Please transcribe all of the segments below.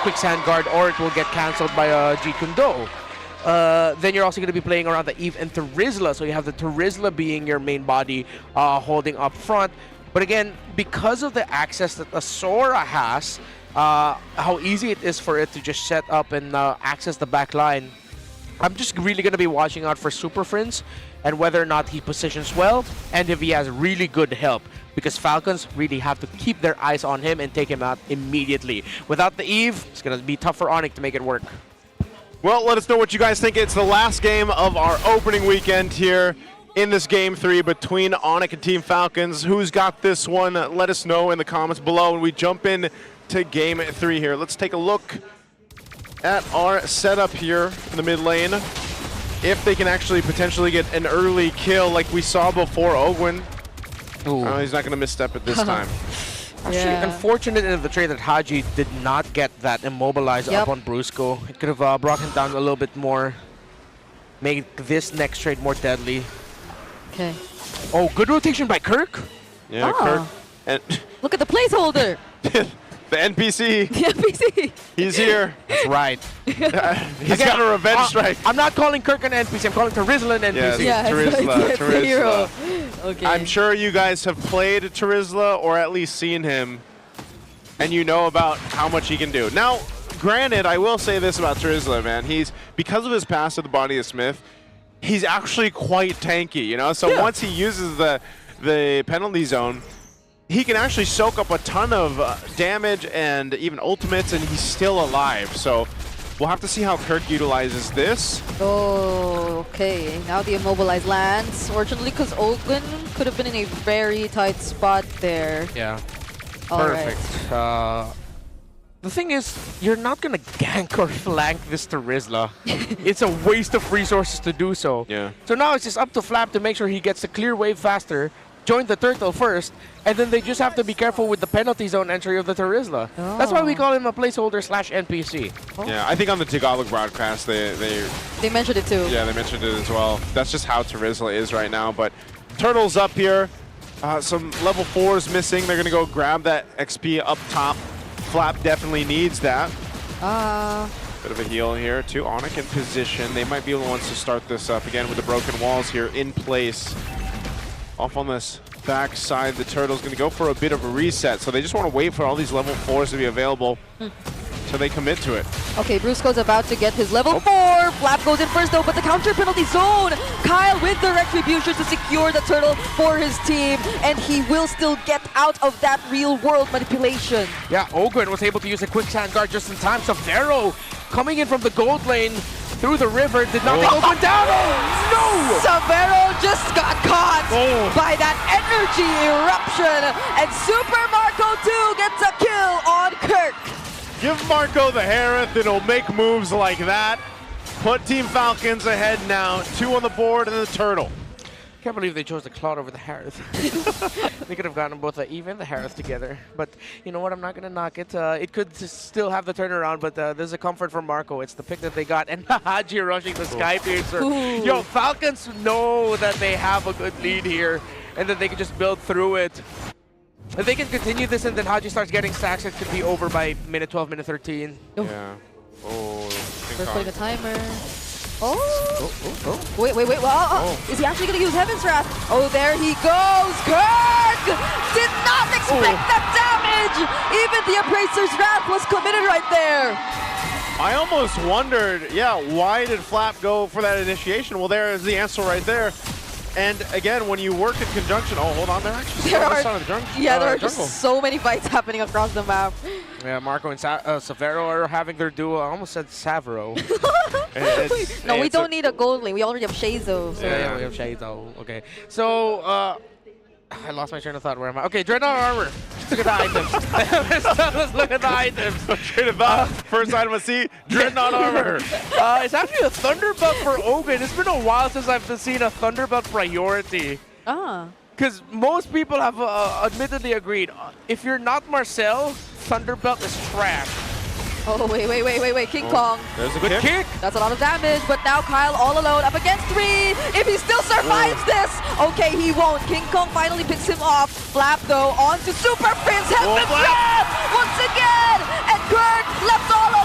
quicksand guard, or it will get cancelled by a Jeet Kune Do. Then you're also going to be playing around the Eve and Terizla, so you have the Terizla being your main body holding up front. But again, because of the access that the Sora has, how easy it is for it to just set up and access the back line, I'm just really going to be watching out for Super Friends and whether or not he positions well and if he has really good help, because Falcons really have to keep their eyes on him and take him out immediately. Without the Eve, it's going to be tough for ONIC to make it work. Well, let us know what you guys think. It's the last game of our opening weekend here in this Game 3 between ONIC and Team Falcons. Who's got this one? Let us know in the comments below, and we jump in to Game 3 here. Let's take a look at our setup here in the mid lane. If they can actually potentially get an early kill like we saw before Ogwin. Oh, he's not going to misstep it this time. Actually, unfortunate in the trade that Haji did not get that immobilize up on Brusco. It could have brought him down a little bit more, made this next trade more deadly. Okay. Oh, good rotation by Kirk. Yeah, Kirk. And look at the placeholder. The NPC. The NPC. He's here. That's right. He's got a revenge strike. I'm not calling Kirk an NPC. I'm calling Terizla an NPC. Yeah, Terizla. Okay. I'm sure you guys have played Terizla or at least seen him, and you know about how much he can do. Now, granted, I will say this about Terizla, man. Because of his pass to the body of Smith, he's actually quite tanky, you know? So once he uses the penalty zone, he can actually soak up a ton of damage and even ultimates, and he's still alive. So we'll have to see how Kirk utilizes this. Oh, okay. Now the immobilized lands. Fortunately, because Ogwin could have been in a very tight spot there. Yeah. All Perfect. Right. The thing is, you're not going to gank or flank this Terizla. It's a waste of resources to do so. Yeah. So now it's just up to Flap to make sure he gets the clear wave faster, join the turtle first, and then they just have to be careful with the penalty zone entry of the Terizla. Oh. That's why we call him a placeholder / NPC. Oh. Yeah, I think on the Tagalog broadcast, they mentioned it too. Yeah, they mentioned it as well. That's just how Terizla is right now. But Turtle's up here. Some level 4s missing. They're going to go grab that XP up top. Flap definitely needs that. Bit of a heal here to ONIC in position. They might be the ones to start this up again with the broken walls here in place. Off on this back side, the Turtle's going to go for a bit of a reset. So they just want to wait for all these level 4s to be available so they commit to it. Okay, Brusco's about to get his level 4. Flap goes in first though, but the counter penalty zone. Kyle with the retribution to secure the Turtle for his team, and he will still get out of that real world manipulation. Yeah, Ogwin was able to use a quicksand guard just in time. Savero coming in from the gold lane through the river did not take Ogwin down. Oh no! Savero just got caught by that energy eruption, and Super Marco 2 gets a kill on Kirk. Give Marco the Harith, and he'll make moves like that. Put Team Falcons ahead now. 2 on the board and the Turtle. Can't believe they chose the Cloud over the Harith. They could have gotten both the Eve and the Harith together. But you know what? I'm not going to knock it. It could still have the turnaround, but there's a comfort for Marco. It's the pick that they got. And Haji rushing the Skypiercer. Yo, Falcons know that they have a good lead here and that they can just build through it. If they can continue this and then Haji starts getting stacks, it could be over by minute 12, minute 13. Yeah. Oh, We're putting a timer. Wait. Well, is he actually going to use Heaven's Wrath? Oh, there he goes. Kirk did not expect that damage. Even the Appraiser's Wrath was committed right there. I almost wondered, why did Flap go for that initiation? Well, there is the answer right there. And again, when you work in conjunction, hold on, they're actually on the side of the jungle. Yeah, there are just so many fights happening across the map. Yeah, Marco and Savero are having their duel. I almost said Savero. No, we don't need a gold lane. We already have Shazo. So. Yeah, we have Shazo. Okay. So, I lost my train of thought. Where am I? Okay, Dreadnought Armor. Let's look at the items. Let's look at the items. Train of thought. First item I see, Dreadnought Armor. It's actually a Thunder Belt for Ogwin. It's been a while since I've seen a Thunder Belt priority. Because most people have admittedly agreed, if you're not Marcel, Thunder Belt is trash. Oh, wait. King Kong. There's a good kick. That's a lot of damage, but now Kyle all alone up against 3. If he still survives this, okay, he won't. King Kong finally picks him off. Flap, though, on to Super Prince. Heaven's Wrath once again. And Kirk left all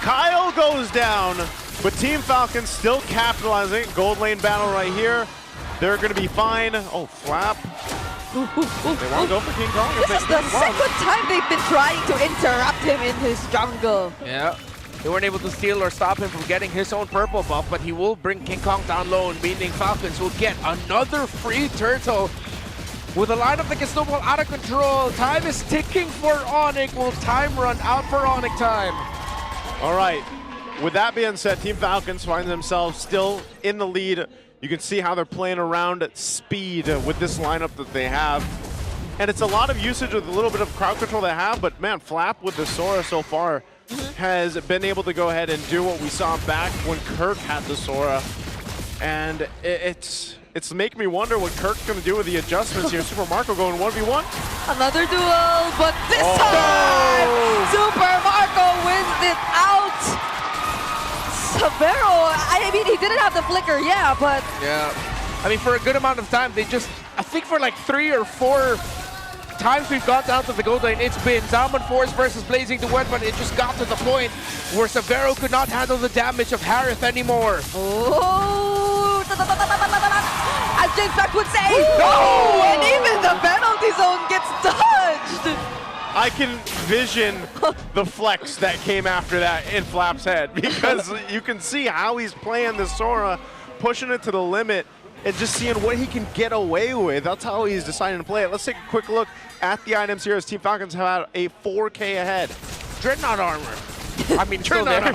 Kyle goes down, but Team Falcon still capitalizing. Gold lane battle right here. They're going to be fine. Oh, Flap. They want to go for King Kong. This is the second time they've been trying to interrupt him in his jungle. Yeah. They weren't able to steal or stop him from getting his own purple buff, but he will bring King Kong down low, meaning Falcons will get another free turtle. With a lineup that can snowball out of control, time is ticking for ONIC. Will time run out for ONIC time? All right. With that being said, Team Falcons find themselves still in the lead. You can see how they're playing around at speed with this lineup that they have. And it's a lot of usage with a little bit of crowd control they have, but man, Flap with the Sora so far has been able to go ahead and do what we saw back when Kirk had the Sora. And it's making me wonder what Kirk's going to do with the adjustments here. Super Marco going 1v1. Another duel, but this time, Super Marco wins it out. Severo, I mean, he didn't have the flicker, yeah, but... Yeah. I mean, for a good amount of time, they just, I think for like 3 or 4 times we've got down to the gold lane, it's been Salmon Force versus Blazing the Wet, but it just got to the point where Severo could not handle the damage of Harith anymore. Oh, as James Beck would say, no! And even the penalty zone gets dodged! I can vision the flex that came after that in Flap's head, because you can see how he's playing the Sora, pushing it to the limit, and just seeing what he can get away with. That's how he's deciding to play it. Let's take a quick look at the items here as Team Falcons have a 4K ahead. Dreadnought armor. I mean, still there.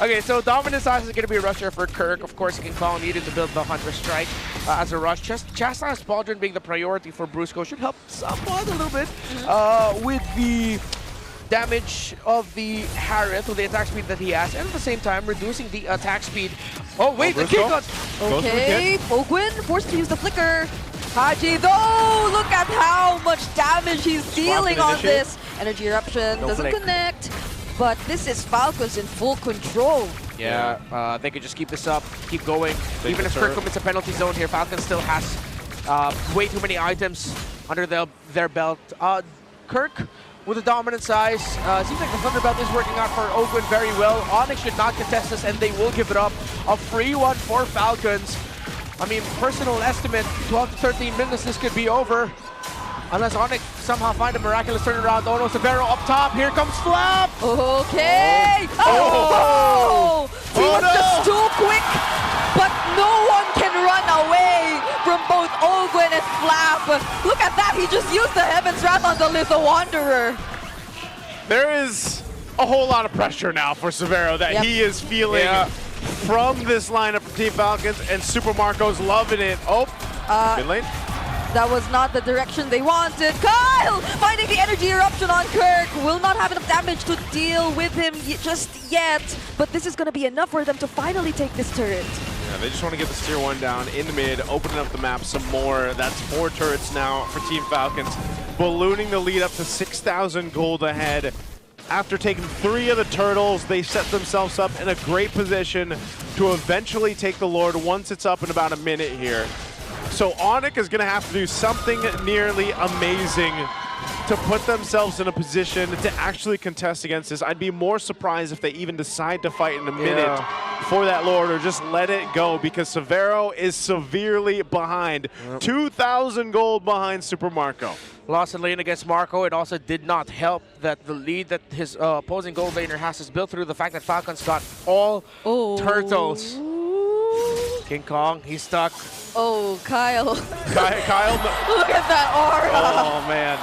Okay, so Dominant Size is going to be a rusher for Kirk. Of course, King Kong needed to build the Hunter Strike as a rush. Just Chastised Pauldron being the priority for Brusco should help somewhat a little bit with the damage of the Harith with the attack speed that he has, and at the same time reducing the attack speed. Oh wait, the kick got... Okay, Fogwin forced to use the flicker. Haji though, look at how much damage he's dealing on this. Energy Eruption doesn't connect. But this is Falcons in full control. Yeah, they could just keep this up, keep going. Even if Kirk commits a penalty zone here, Falcons still has way too many items under their belt. Kirk with a dominant size. Seems like the Thunder Belt is working out for Ogwin very well. ONIC should not contest this, and they will give it up. A free one for Falcons. I mean, personal estimate, 12 to 13 minutes, this could be over. Unless ONIC somehow find a miraculous turnaround. Oh no, Severo up top. Here comes Flap. Okay. Oh! He was just too quick, but no one can run away from both Ogwin and Flap. Look at that. He just used the Heaven's Wrath on the Little Wanderer. There is a whole lot of pressure now for Severo that he is feeling from this lineup from Team Falcons, and Super Marco's loving it. Oh, mid lane. That was not the direction they wanted. Kyle finding the energy eruption on Kirk. Will not have enough damage to deal with him just yet. But this is going to be enough for them to finally take this turret. Yeah, they just want to get the tier 1 down in the mid, opening up the map some more. That's 4 turrets now for Team Falcons, ballooning the lead up to 6,000 gold ahead. After taking 3 of the turtles, they set themselves up in a great position to eventually take the Lord once it's up in about a minute here. So ONIC is going to have to do something nearly amazing to put themselves in a position to actually contest against this. I'd be more surprised if they even decide to fight in a minute for that Lord, or just let it go, because Severo is severely behind. 2,000 gold behind Super Marco. Lost in lane against Marco. It also did not help that the lead that his opposing gold laner has is built through the fact that Falcons got all turtles. King Kong, he's stuck. Oh, Kyle. Kyle. Look at that aura. Oh, man.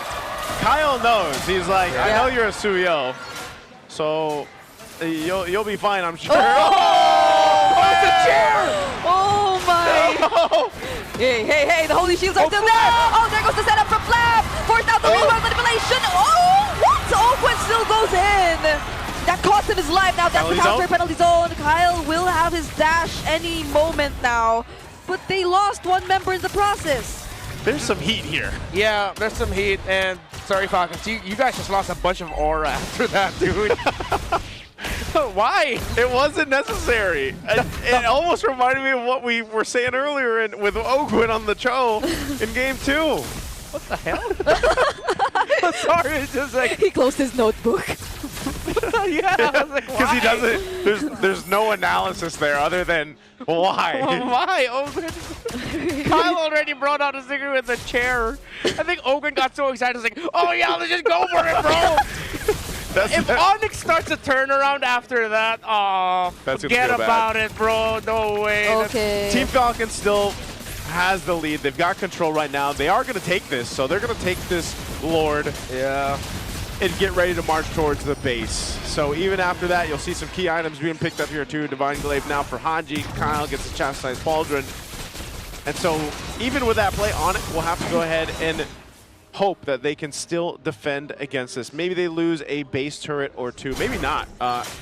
Kyle knows. He's like, I know you're a Suyo, so you'll be fine, I'm sure. Oh, it's a chair! Oh, my. No. Hey, the Holy Shields are still there. Oh, there goes the setup from Flap. Forced out the rework manipulation. Oh, what? Ogwin still goes in. That cost him his life. Now that's the counter penalty zone. Kyle will have his dash any moment now. But they lost one member in the process. There's some heat here. Yeah, there's some heat, and sorry, Falcons, you guys just lost a bunch of aura after that, dude. Why? It wasn't necessary. It almost reminded me of what we were saying earlier with Ogwin on the Cho in game 2. What the hell? I'm sorry, it's just like... He closed his notebook. Yeah, I was like, Because he why? doesn't, there's no analysis there other than why. Why? Ogun. Kyle already brought out a secret with a chair. I think Ogun got so excited, he's like, oh yeah, let's just go for it, bro. If ONIC starts a turnaround after that, forget about it, bro. No way. Okay. Team Falcon still has the lead. They've got control right now. They are going to take this, so they're going to take this Lord. Yeah. And get ready to march towards the base. So even after that, you'll see some key items being picked up here too. Divine Glaive now for Haji. Kyle gets a Chastised Pauldron. And so even with that play on it, we'll have to go ahead and hope that they can still defend against this. Maybe they lose a base turret or two. Maybe not.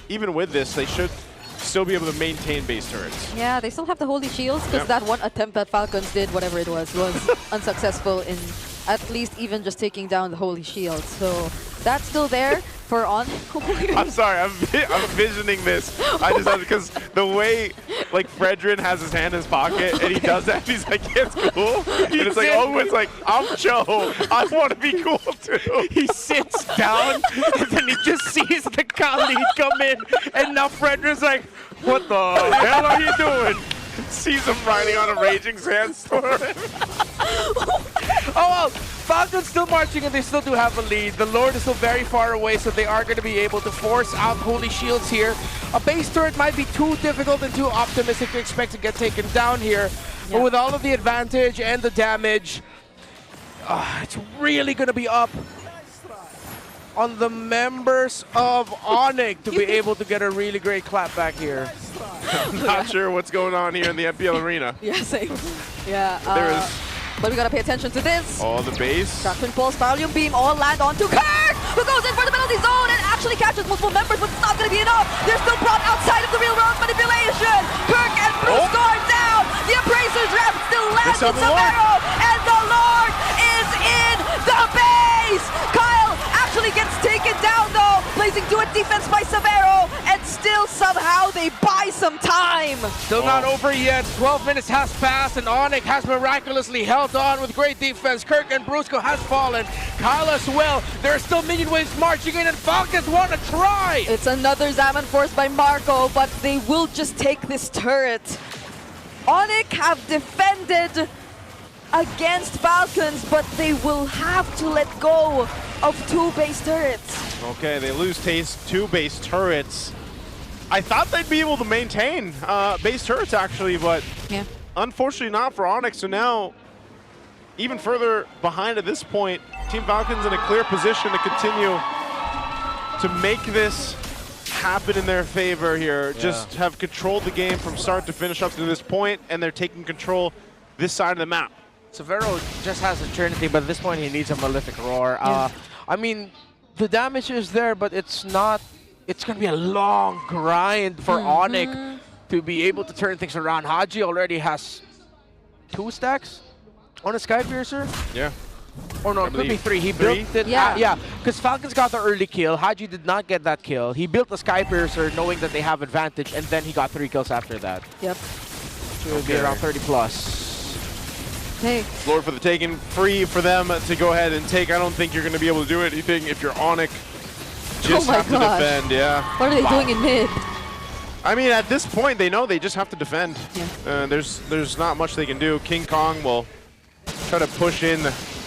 Even with this, they should still be able to maintain base turrets. Yeah, they still have the Holy Shields because that one attempt that Falcons did, whatever it was unsuccessful in at least even just taking down the Holy Shield. So that's still there for on. I'm sorry, I'm envisioning this. I just have because the way like Fredrin has his hand in his pocket and he does that, he's like, yeah, it's cool. And it's like, oh, it's like, I'm Joe. I want to be cool too. He sits down and then he just sees the colleague come in, and now Fredrin's like, what the hell are you doing? Sees him riding on a raging sandstorm. Oh well, Falcon's still marching and they still do have a lead. The Lord is still very far away, so they are going to be able to force out Holy Shields here. A base turret might be too difficult and too optimistic to expect to get taken down here. But with all of the advantage and the damage, it's really going to be up on the members of ONIC to be able to get a really great clap back here. Not sure what's going on here in the MPL arena. Yeah, same. Yeah. There is. But we gotta pay attention to this. Oh, the base. Traction Pulse, Valium Beam, all land onto Kirk, who goes in for the penalty zone and actually catches multiple members, but it's not gonna be enough. They're still brought outside of the real world manipulation. Kirk and Bruce are down. The Appraiser's Wrath still lands on Severo, and the Lord is in the base. Kyle actually gets taken down though, placing to a defense by Severo, and still somehow they buy some time. Still not over yet. 12 minutes has passed, and ONIC has miraculously held on with great defense. Kirk and Brusco has fallen. Kyle as well. There are still minion waves marching in, and Falcons want to try. It's another Zaman Force by Marco, but they will just take this turret. ONIC have defended against Falcons, but they will have to let go of 2 base turrets. Okay, they lose two base turrets. I thought they'd be able to maintain base turrets actually, but unfortunately not for ONIC. So now, even further behind at this point, Team Falcon's in a clear position to continue to make this happen in their favor here. Just have controlled the game from start to finish up to this point, and they're taking control this side of the map. Severo just has Eternity, but at this point he needs a Malefic Roar. I mean, the damage is there, but it's not. It's going to be a long grind for ONIC to be able to turn things around. Haji already has 2 stacks on a Skypiercer. Yeah. Or no, it could be 3. He built it. Yeah, because Falcons got the early kill. Haji did not get that kill. He built the Skypiercer knowing that they have advantage, and then he got 3 kills after that. Yep. So it would be around 30 plus. Hey. Lord for the taking, free for them to go ahead and take. I don't think you're going to be able to do anything if you're ONIC. Just have to defend, What are they doing in mid? I mean, at this point, they know they just have to defend. Yeah. There's not much they can do. King Kong will try to push in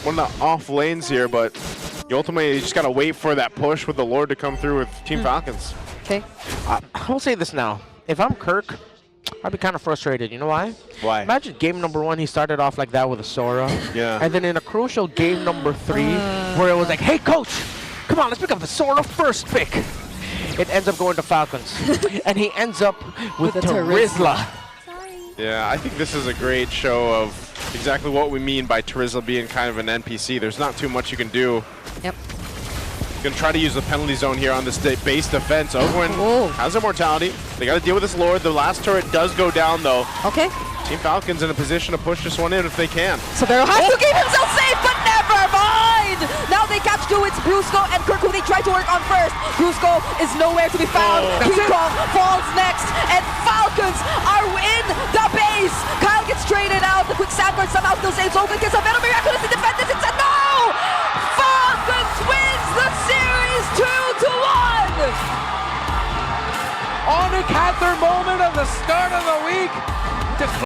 one of the off lanes here, but you ultimately just got to wait for that push with the Lord to come through with Team Falcons. Okay. I'll say this now. If I'm Kirk, I'd be kind of frustrated. You know why? Why? Imagine game number 1, he started off like that with a Sora. Yeah. And then in a crucial game number 3, where it was like, hey, coach, come on, let's pick up the Sora first pick. It ends up going to Falcons. And he ends up with Terizla. Yeah, I think this is a great show of exactly what we mean by Terizla being kind of an NPC. There's not too much you can do. Yep. Going to try to use the penalty zone here on this base defense. Owen has immortality. They got to deal with this Lord. The last turret does go down, though. Okay. Team Falcon's in a position to push this one in if they can. Severo has to keep himself safe, but never mind! Now they catch 2, it's Brusco and Kirk who they try to work on first. Brusco is nowhere to be found. King Kong falls next, and Falcons are in the base. Kyle gets traded out. The quick sandwich somehow still saves Ogun. Gets Severo miraculously defend this. It's a no! Falcons wins the series 2-1! ONIC had their moment at the start of the week.